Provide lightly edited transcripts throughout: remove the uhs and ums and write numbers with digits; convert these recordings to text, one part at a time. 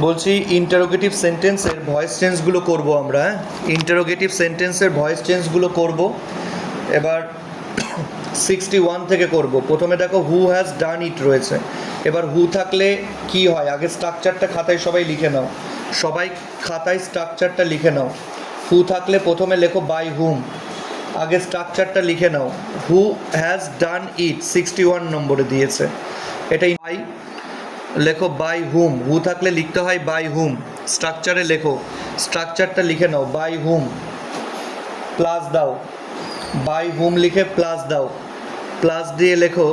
বলছি ইন্টারোগেটিভ সেন্টেন্সের ভয়েস চেঞ্জগুলো করব আমরা। ইন্টারোগেটিভ সেন্টেন্সের ভয়েস চেঞ্জগুলো করব। এবার 61 থেকে করব। প্রথমে দেখো হু হ্যাজ ডান ইট রয়েছে। এবার হু থাকলে কি হয়, আগে স্ট্রাকচারটা খাতায় সবাই লিখে নাও, সবাই খাতায় স্ট্রাকচারটা লিখে নাও। হু থাকলে প্রথমে লেখো বাই হুম, আগে স্ট্রাকচারটা লিখে নাও। হু হ্যাজ ডান ইট 61 নম্বরে দিয়েছে। এটাই বাই, লেখো বাই হুম। হু থাকলে লিখতে হয় বাই হুম, স্ট্রাকচারে লেখো, স্ট্রাকচারটা লিখে নাও। বাই হুম প্লাস দাও, বাই হুম লিখে প্লাস দাও, প্লাস দিয়ে লেখো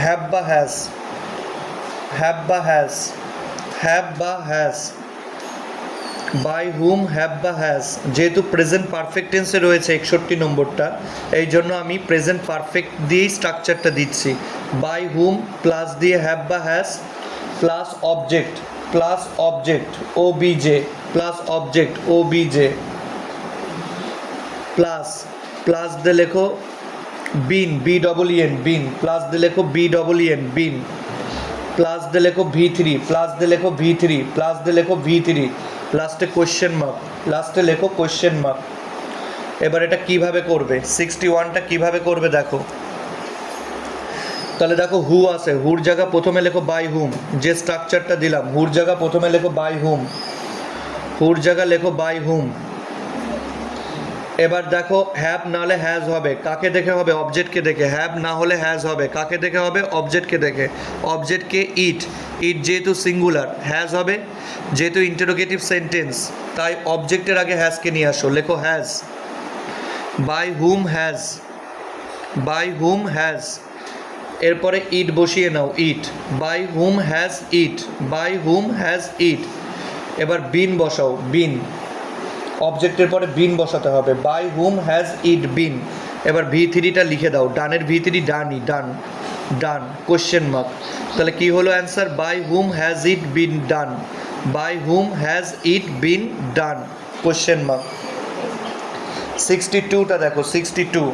হ্যাভ বা হ্যাজ, হ্যাভ বা হ্যাজ, হ্যাভ বা হ্যাজ, বাই হুম হ্যাভ বা হ্যাজ। যেহেতু প্রেজেন্ট পারফেক্ট টেন্সে রয়েছে 61 নম্বরটা, এই জন্য আমি প্রেজেন্ট পারফেক্ট দিয়েই স্ট্রাকচারটা দিচ্ছি। বাই হুম প্লাস দিয়ে হ্যাভ বা has plus object, plus object ও বিজে, প্লাস অবজেক্ট ও বিজে, প্লাস প্লাস দিয়ে লেখো been, B double N been, plus দিয়ে লেখো B double N been, plus দিয়ে লেখো ভি থ্রি, প্লাস দিয়ে লেখো ভি থ্রি, প্লাস দিয়ে লেখো ভি থ্রি, লাস্টে কোয়েশ্চেন মার্ক, লাস্টে লেখো কোয়েশ্চেন মার্ক। এবার এটা কিভাবে করবে, 61টা কিভাবে করবে দেখো। তাহলে দেখো হু আছে, হুর জায়গা প্রথমে লেখো বাই হুম, যে স্ট্রাকচারটা দিলাম হুর জায়গা প্রথমে লেখো বাই হুম, হুর জায়গা লেখো বাই হুম। এবার দেখো হ্যাভ না হলে হ্যাজ হবে, কাকে দেখে হবে, অবজেক্টকে দেখে। হ্যাভ না হলে হ্যাজ হবে, কাকে দেখে হবে, অবজেক্টকে দেখে। অবজেক্টকে ইট, ইট যেহেতু সিঙ্গুলার, হ্যাজ হবে যেহেতু ইন্টারোগেটিভ সেন্টেন্স, তাই অবজেক্টের আগে হ্যাজকে নিয়ে আসো, লেখো has. By whom has, by whom has, এরপরে ইট বসিয়ে নাও, it, by whom has it, by whom has it. এবার বিন বসাও, বিন, অবজেক্টের পরে বিন বসাতে হবে, বাই হুম হ্যাজ ইট বিন। এবার ভি থ্রিটা লিখে দাও, ডানের ভি থ্রি ডানই, ডান, ডান কোশ্চেন মার্ক। তাহলে কি হলো answer, by whom has it been done, by whom has it been done question mark. 62টা দেখো, 62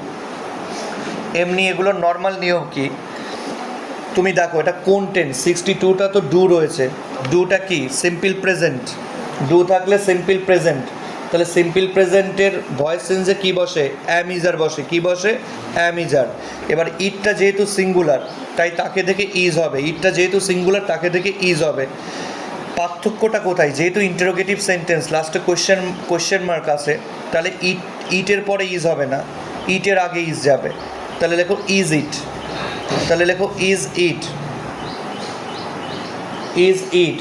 এমনি এগুলো নর্মাল নিয়ম কি, তুমি দেখো এটা কোন টেন্স, 62টা তো ডু রয়েছে, ডুটা কি সিম্পল প্রেজেন্ট, ডু থাকলে সিম্পল প্রেজেন্ট, তাহলে সিম্পল প্রেজেন্টের ভয়েস চেঞ্জে কী বসে, অ্যামিজার বসে, কী বসে, অ্যামিজার। এবার ইটটা যেহেতু সিঙ্গুলার তাই তাকে দেখে ইজ হবে, ইটটা যেহেতু সিঙ্গুলার তাকে দেখে ইজ হবে। পার্থক্যটা কোথায়, যেহেতু ইন্টারোগেটিভ সেন্টেন্স লাস্টে কোয়েশ্চেন মার্ক আছে, তাহলে ইটের পরে ইজ হবে না, ইটের আগে ইজ যাবে। তাহলে লেখো ইজ ইট, তাহলে লেখো ইজ ইট, ইজ ইট।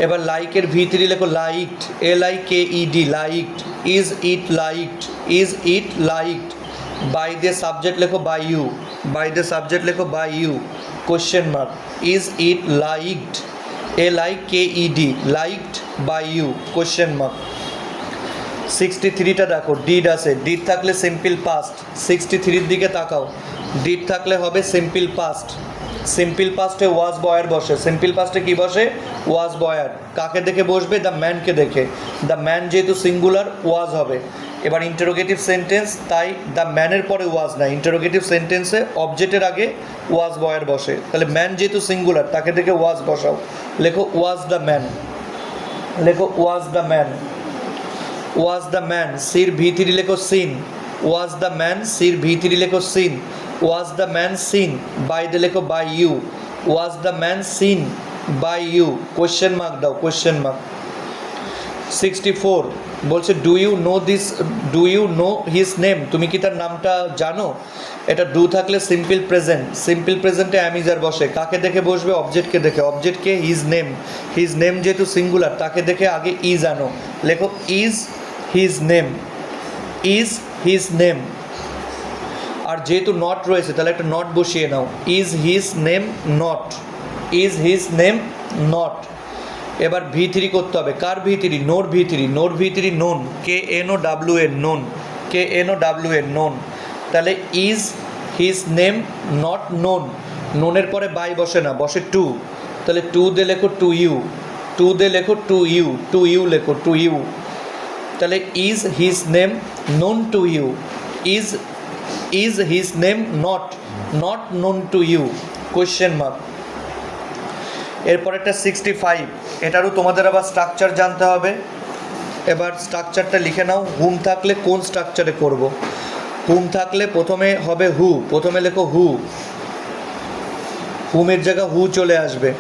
এবার লাইকের ভি থ্রি লেখো liked, LIKED, liked, is it liked, is it liked. By দিয়ে সাবজেক্ট লেখো বাই ইউ, বাই দিয়ে সাবজেক্ট লেখো by you question mark. Is it liked, LIKED, liked by you question mark. 63টা দেখো, did আছে, did থাকলে simple past, 63-র দিকে তাকাও, ডিড থাকলে হবে সিম্পল পাস্ট, সিম্পল পাস্টে ওয়াজ বয়ার বসে, সিম্পল পাস্টে কী বসে, ওয়াজ বয়ার। কাকে দেখে বসবে, দ্য ম্যানকে দেখে, দ্য ম্যান যেহেতু সিঙ্গুলার ওয়াজ হবে। এবার ইন্টারোগেটিভ সেন্টেন্স তাই দ্য ম্যানের পরে ওয়াজ না, ইন্টারোগেটিভ সেন্টেন্সে অবজেক্টের আগে ওয়াজ বয়ার বসে, তাহলে ম্যান যেহেতু সিঙ্গুলার তাকে দেখে ওয়াজ বসাও, লেখো ওয়াজ দ্য ম্যান, লেখো was the man, was the man. সির ভি থ্রি লেখো সিন, ওয়াজ দ্য ম্যান, সির ভি থ্রি লেখো seen, was the man seen. By দে লেখো by you, was the man seen by you question mark দাও, question mark. 64 বলছে do you know this, do you know his name, তুমি কি তার নামটা জানো। এটা ডু থাকলে সিম্পল প্রেজেন্ট, সিম্পল প্রেজেন্টে অ্যামিজার বসে, কাকে দেখে বসবে, অবজেক্টকে দেখে, অবজেক্টকে হিজ নেম, হিজ নেম যেহেতু সিঙ্গুলার তাকে দেখে আগে ইজ আনো, লেখো is his name, is his name. আর যেহেতু নট রয়েছে তাহলে একটা নট বসিয়ে নাও, is his name not, is his name not. এবার ভি থ্রি করতে হবে, কার ভি থ্রি, নোর ভি থ্রি, নোর V three known, KNOWN known, KNOWN known. তাহলে is his name not known, নোনের পরে বাই বসে না, বসে টু, তাহলে টু দে লেখো টু ইউ, টু দে লেখো টু ইউ, টু ইউ লেখো টু ইউ। তাহলে is his name known to you, is his name not, not known to you question mark. এরপর একটা 65, এটারও তোমাদের আবার স্ট্রাকচার জানতে হবে। এবার স্ট্রাকচারটা লিখে নাও। হুম থাকলে কোন স্ট্রাকচারে করব? হুম থাকলে প্রথমে হবে হু, প্রথমে লেখো হু, হুমের জায়গা হু চলে আসবে।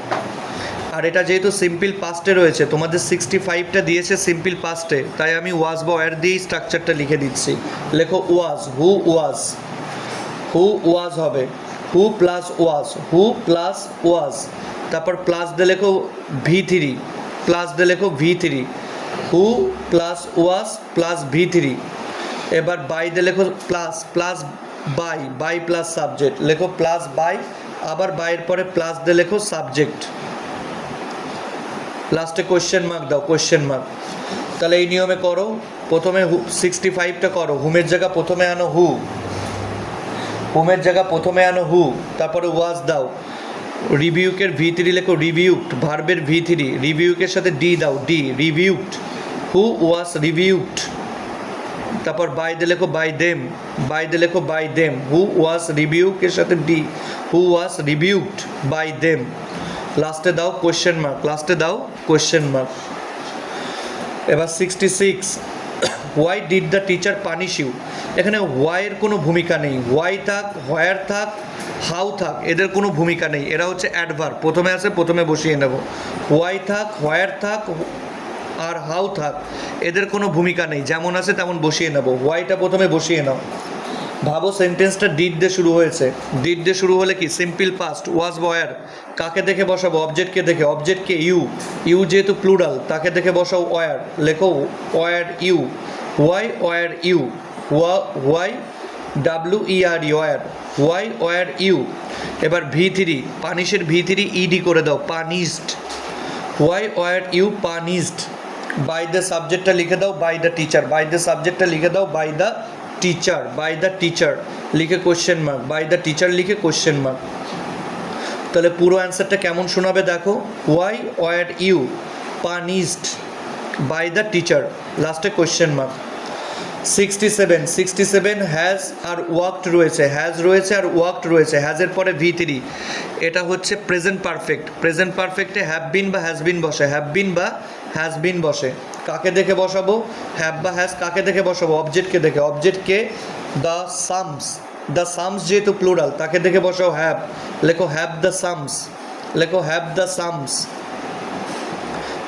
আর এটা যেহেতু সিম্পল পাস্টে রয়েছে, তোমাদের 65টা দিয়েছে সিম্পল পাস্টে, তাই আমি ওয়াজ বা ওয়ার দিয়েই স্ট্রাকচারটা লিখে দিচ্ছি। লেখো ওয়াজ, হু ওয়াজ, হু ওয়াজ হবে, who plus was, who plus was, তারপর প্লাস দিয়ে লেখো V3, প্লাস দিয়ে লেখো V3, who plus was plus V3। এবার বাই দিয়ে লেখো plus, plus by, by plus subject, লেখো প্লাস বাই, আবার বাইয়ের পরে প্লাস দিয়ে লেখো সাবজেক্ট, লাস্টে কোয়েশ্চেন মার্ক দাও, কোয়েশ্চেন মার্ক। তাহলে এই নিয়মে করো। প্রথমে 65টা করো, হুমের জায়গা প্রথমে আনো হু, হুমের জায়গা প্রথমে আনো হু, তারপরে ওয়াজ দাও, রিভিউকের V3 লেখো রিভিউড, ভার্বের V3, রিভিউকের সাথে ডি দাও, D reviewed, who was reviewed, তারপর বাই দে লেখো বাই দেম, বাই দে লেখো বাই দেম, হু ওয়াজ রিভিউকের সাথে ডি, who was reviewed by them, লাস্টে দাও কোয়েশ্চেন মার্ক, লাস্টে দাও কোয়েশ্চেন মার্ক। এবার 66, why did the teacher punish you? এখানে হোয়াইয়ের কোনো ভূমিকা নেই, হোয়াই থাক, হোয়ার থাক, হাউ থাক, এদের কোনো ভূমিকা নেই, এরা হচ্ছে অ্যাডভার্ব, প্রথমে আসে প্রথমে বসিয়ে নেব। হোয়াই থাক, হোয়ার থাক আর হাউ থাক, এদের কোনো ভূমিকা নেই, যেমন আছে তেমন বসিয়ে নেব। হোয়াইটা প্রথমে বসিয়ে নাও। ভাবো সেন্টেন্সটা ডিড দিয়ে শুরু হয়েছে, ডিড দিয়ে শুরু হলে কি সিম্পল পাস্ট, ওয়াজ বয়ার, কাকে দেখে বসাবো? অবজেক্টকে দেখে, অবজেক্টকে ইউ, ইউ যেহেতু প্লুরাল তাকে দেখে বসাও ওয়ার, লেখো were you, why were you, why WER were, why were you. এবার V3, পানিশের V3 ED করে দাও, punished, why were you punished. By the সাবজেক্টটা লিখে দাও by the teacher, by the সাবজেক্টটা লিখে দাও by the teacher, by the teacher লিখে question mark, by the teacher লিখে কোশ্চেন মার্ক। তাহলে পুরো অ্যান্সারটা কেমন শোনাবে দেখো, why were you punished by the teacher, লাস্টে কোশ্চেন মার্ক। 67 হ্যাজ আর ওয়ার্কড রয়েছে, হ্যাজ রয়েছে আর ওয়ার্কড রয়েছে, হ্যাজের পরে V3, এটা হচ্ছে প্রেজেন্ট পারফেক্ট, প্রেজেন্ট পারফেক্টে হ্যাভ বিন বা হ্যাজ বিন বসে, হ্যাভ বিন বা হ্যাজ বিন বসে। কাকে দেখে বসাবো? হ্যাভ বা হ্যাজ কাকে দেখে বসাবো? অবজেক্টকে দেখে, অবজেক্টকে দ্য সামস, দ্য সামস যেহেতু প্লুরাল তাকে দেখে বসাও হ্যাভ, লেখো হ্যাভ দ্য সামস, লেখো have the sums,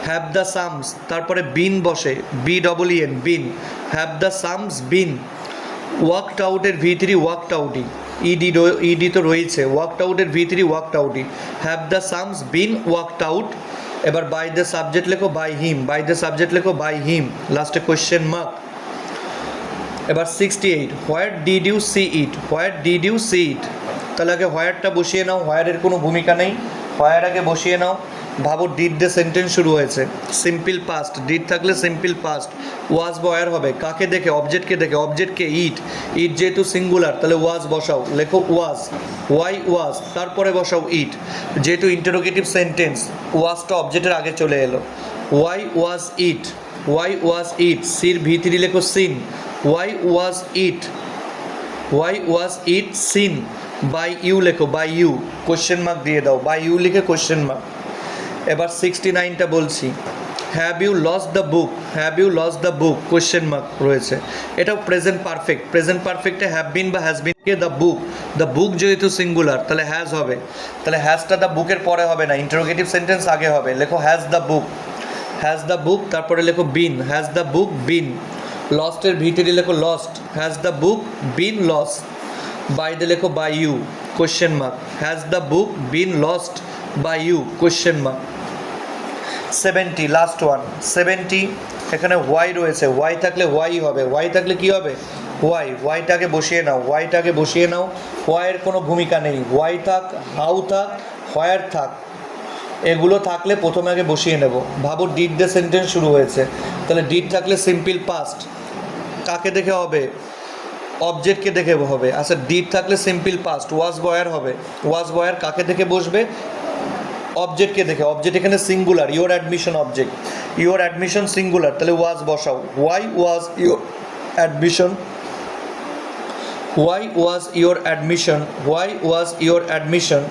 have the sums, তারপরে বিন বসে, BEEN been, have the sums been. Worked আউটের V3 ওয়ার্কড আউটই, ইডি তো রয়েছে, ওয়ার্কড আউটের V3 ওয়ার্কড আউটই, have the sums been worked out. এবার বাই দ্য সাবজেক্ট লেখো by him, by the subject লেখো বাই হিম, লাস্টে কোয়েশ্চেন মার্ক। এবার 68, where did you see it? Where did you see it? তাহলে আগে হোয়ারটা বসিয়ে নাও, হোয়ারের কোনো ভূমিকা নেই, হোয়ার আগে বসিয়ে নাও। ভাবো ডিড দিয়ে সেন্টেন্স শুরু হয়েছে, সিম্পল পাস্ট, ডিড থাকলে সিম্পল পাস্ট, ওয়াজ বয়ার হবে, কাকে দেখে? অবজেক্টকে দেখে, অবজেক্টকে ইট, ইট যেহেতু সিঙ্গুলার তাহলে ওয়াজ বসাও, লেখো ওয়াজ, ওয়াই ওয়াজ, তারপরে বসাও ইট, যেহেতু ইন্টারোগেটিভ সেন্টেন্স ওয়াজটা অবজেক্টের আগে চলে এলো, Y was it, why was ইট, সির V3 লেখো seen, why was it, why was it seen, by you লেখো, বাই ইউ, কোশ্চেন মার্ক দিয়ে দাও, বাই ইউ লিখে কোশ্চেন মার্ক। এবার 69টা বলছি, have you lost the book? Have you lost the book question mark রয়েছে, এটাও প্রেজেন্ট পারফেক্ট, প্রেজেন্ট পারফেক্টে হ্যাভ বিন বা হ্যাজ বিনকে দ্য বুক, দ্য বুক যেহেতু সিঙ্গুলার তাহলে হ্যাজ হবে, তাহলে হ্যাজটা দ্য বুকের পরে হবে না, ইন্টারোগেটিভ সেন্টেন্স আগে হবে, লেখো has the book, has the বুক, তারপরে লেখো বিন, হ্যাজ দ্য বুক বিন, লস্টের V3 লেখো lost, has the book been lost, by the লেখো by you question mark, has the book been lost by you question mark. 70 last one, 70 এখানে why রয়েছে, why থাকলে why হবে, why থাকলে কি হবে? হোয়াই, হোয়াইটাকে বসিয়ে নাও, হোয়াইটাকে বসিয়ে নাও, হোয়াইয়ের কোনো ভূমিকা নেই, হোয়াই থাক, হাউ থাক, হোয়ার থাক, এগুলো থাকলে প্রথমে আগে বসিয়ে নেব। ভাবো ডিড দিয়ে সেন্টেন্স শুরু হয়েছে, তাহলে ডিড থাকলে সিম্পল পাস্ট, কাকে দেখে হবে? অবজেক্টকে দেখে হবে। আচ্ছা ডিড থাকলে সিম্পল পাস্ট, ওয়াজ বয়ার হবে, ওয়াজ বয়ার কাকে দেখে বসবে? অবজেক্টকে দেখে, অবজেক্ট এখানে singular, your admission object, your admission singular, তাহলে ওয়াজ বসাও, why was your admission, why was your admission, why was your admission.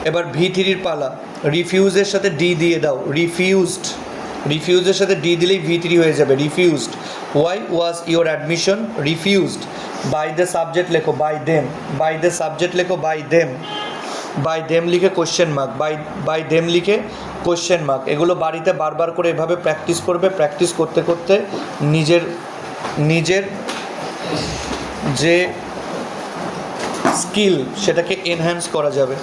এবার ভি থ্রির পালা, রিফিউজের সাথে ডি দিয়ে দাও, রিফিউজড, রিফিউজের সাথে ডি দিলেই ভি থ্রি হয়ে যাবে, refused. Why was your admission refused. By the subject লেখো by them, by the subject লেখো বাই দেম, বাই দেম লিখে কোশ্চেন মার্ক, বাই দেম লিখে কোশ্চেন মার্ক। এগুলো বাড়িতে বারবার করে এভাবে প্র্যাকটিস করবে, প্র্যাকটিস করতে করতে নিজের যে স্কিল সেটাকে এনহ্যান্স করা যাবে।